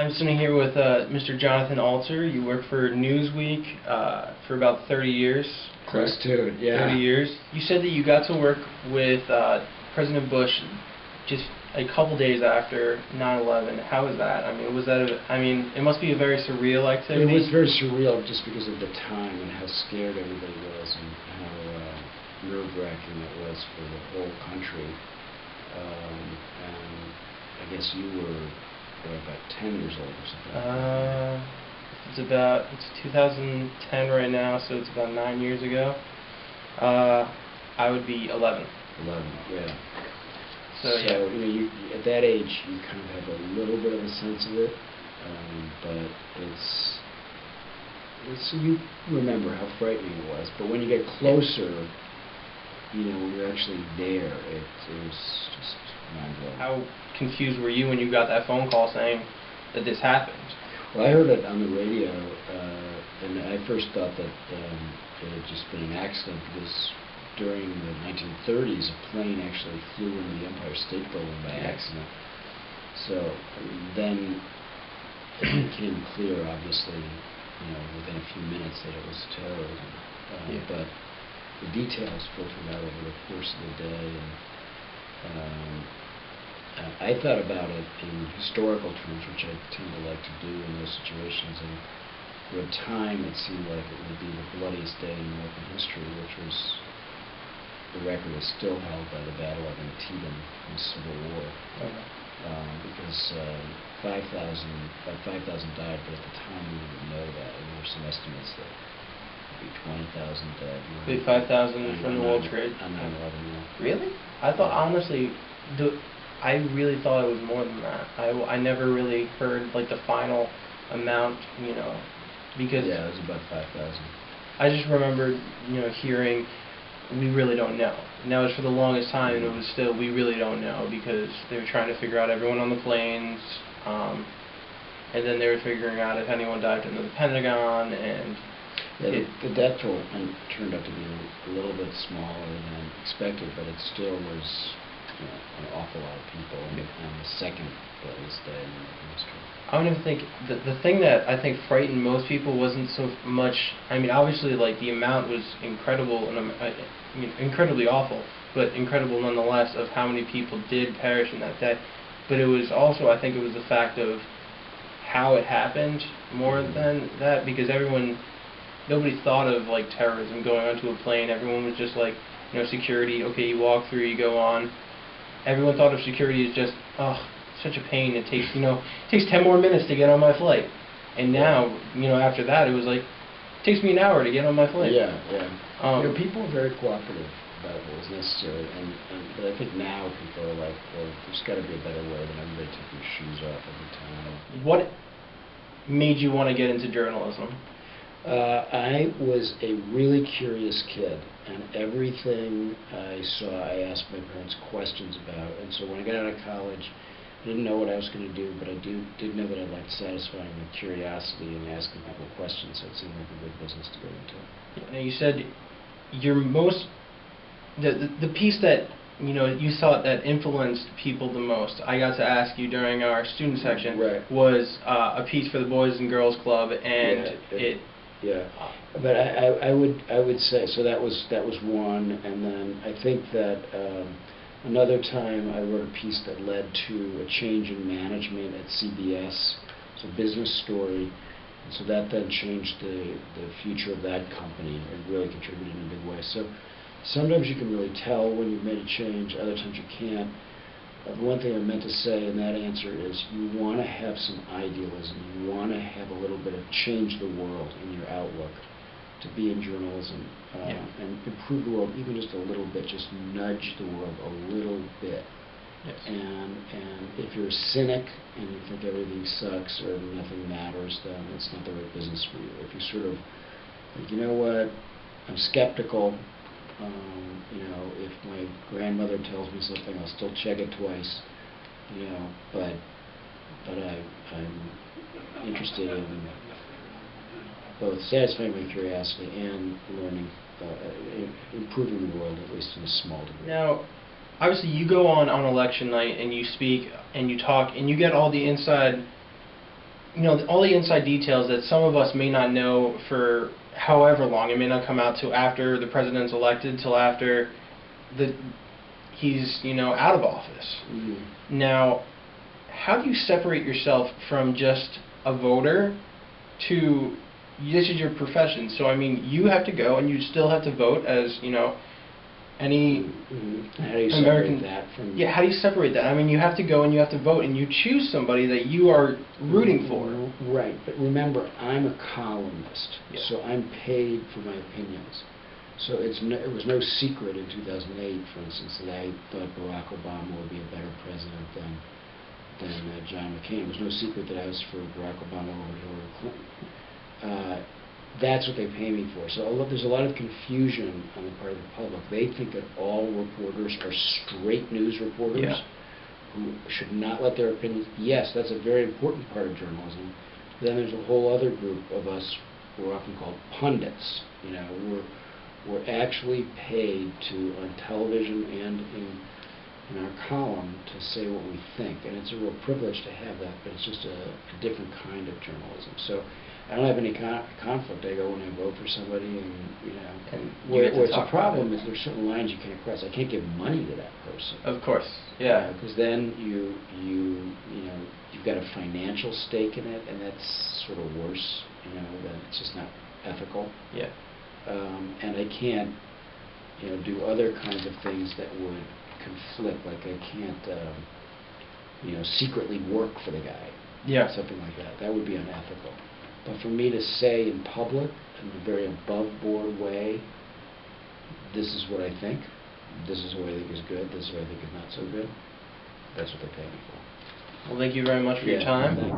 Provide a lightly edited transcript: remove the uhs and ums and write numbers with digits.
I'm sitting here with Mr. Jonathan Alter. You work for Newsweek for about 30 years. Close to it, yeah. 30 years. You said that you got to work with President Bush just a couple days after 9/11. How was that? I mean, it must be a very surreal activity. It was very surreal just because of the time and how scared everybody was and how nerve-wracking it was for the whole country. And I guess you were about 10 years old or something. It's 2010 right now, so it's about 9 years ago. I would be 11. 11, yeah. So yeah. You at that age, you kind of have a little bit of a sense of it, but it's you remember how frightening it was. But when you get closer, when you're actually there, it was just mind-blowing. How confused were you when you got that phone call saying that this happened? Well, I heard it on the radio, and I first thought that it had just been an accident because during the 1930s, a plane actually flew into the Empire State Building by accident. So then it became clear, obviously, within a few minutes that it was terrorism. But the details filtered out over the course of the day, and I thought about it in historical terms, which I tend to like to do in those situations. And for a time, it seemed like it would be the bloodiest day in American history, which was the record is still held by the Battle of Antietam in the Civil War. Because 5,000 died, but at the time we didn't know that. And there were some estimates that maybe 20,000 dead. Maybe 5,000 from the World Trade. On 9/11, yeah. Really? I thought, honestly, I really thought it was more than that. I never really heard like the final amount, because yeah, it was about 5,000. I just remember, hearing, we really don't know. Now, for the longest time, it was still, we really don't know, because they were trying to figure out everyone on the planes, and then they were figuring out if anyone dived into the Pentagon, and the death toll turned out to be a little bit smaller than expected, but it still was an awful lot of people, and the second bloodiest day in American history. I don't even think the thing that I think frightened most people wasn't so much. I mean, obviously, like the amount was incredible and incredibly awful, but incredible nonetheless of how many people did perish in that day. But it was also, I think, it was the fact of how it happened more than that, because nobody thought of like terrorism going onto a plane. Everyone was just like, security. Okay, you walk through, you go on. Everyone thought of security as just, such a pain. It takes, it takes 10 more minutes to get on my flight. And now, after that, it was like, it takes me an hour to get on my flight. Yeah. People were very cooperative about what was necessary, but I think now people are like, well, there's got to be a better way than everybody taking their shoes off every time. What made you want to get into journalism? I was a really curious kid, and everything I saw, I asked my parents questions about. And so when I got out of college, I didn't know what I was going to do, but I did know that I liked satisfying my curiosity and asking people questions. So it seemed like a good business to go into. Now you said the piece that you thought that influenced people the most. I got to ask you during our student section was a piece for the Boys and Girls Club, and Yeah, but I would say so. That was one, and then I think that another time I wrote a piece that led to a change in management at CBS. It's a business story, and so that then changed the future of that company. It really contributed in a big way. So sometimes you can really tell when you've made a change. Other times you can't. The one thing I meant to say in that answer is you want to have some idealism. You want to have a little bit of change the world in your outlook to be in journalism and improve the world even just a little bit, just nudge the world a little bit. Yes. And if you're a cynic and you think everything sucks or nothing matters, then it's not the right business for you. If you sort of think, you know what, I'm skeptical, if my grandmother tells me something, I'll still check it twice, but I'm interested in both satisfying my curiosity and learning, improving the world, at least in a small degree. Now, obviously you go on election night and you speak and you talk and you get all the inside all the inside details that some of us may not know for however long. It may not come out till after the president's elected, till after he's out of office. Mm-hmm. Now, how do you separate yourself from just a voter to this is your profession? So I mean, you have to go and you still have to vote as any How do you American. separate that from? Yeah, how do you separate that? I mean, you have to go and you have to vote and you choose somebody that you are rooting for. Right, but remember, I'm a columnist, Yeah. so I'm paid for my opinions. So it was no secret in 2008, for instance, that I thought Barack Obama would be a better president than John McCain. It was no secret that I was for Barack Obama over Hillary Clinton. That's what they pay me for. So there's a lot of confusion on the part of the public. They think that all reporters are straight news reporters. Yeah. Who should not let their opinions. Yes, that's a very important part of journalism. Then there's a whole other group of us who are often called pundits. We're actually paid to on television and in our column to say what we think, and it's a real privilege to have that. But it's just a different kind of journalism. So I don't have any conflict. I go and I vote for somebody, and And where you get to it's a talk problem about it. is there's certain lines you can't cross. I can't give money to that person. Of course, yeah. Because then you've got a financial stake in it, and that's sort of worse. That it's just not ethical. Yeah. And I can't, do other kinds of things that would conflict. Like I can't, secretly work for the guy. Yeah. Something like that. That would be unethical. But for me to say in public, in a very above-board way, this is what I think, this is what I think is good, this is what I think is not so good, that's what they pay me for. Well, thank you very much for your Yeah, time. thank you.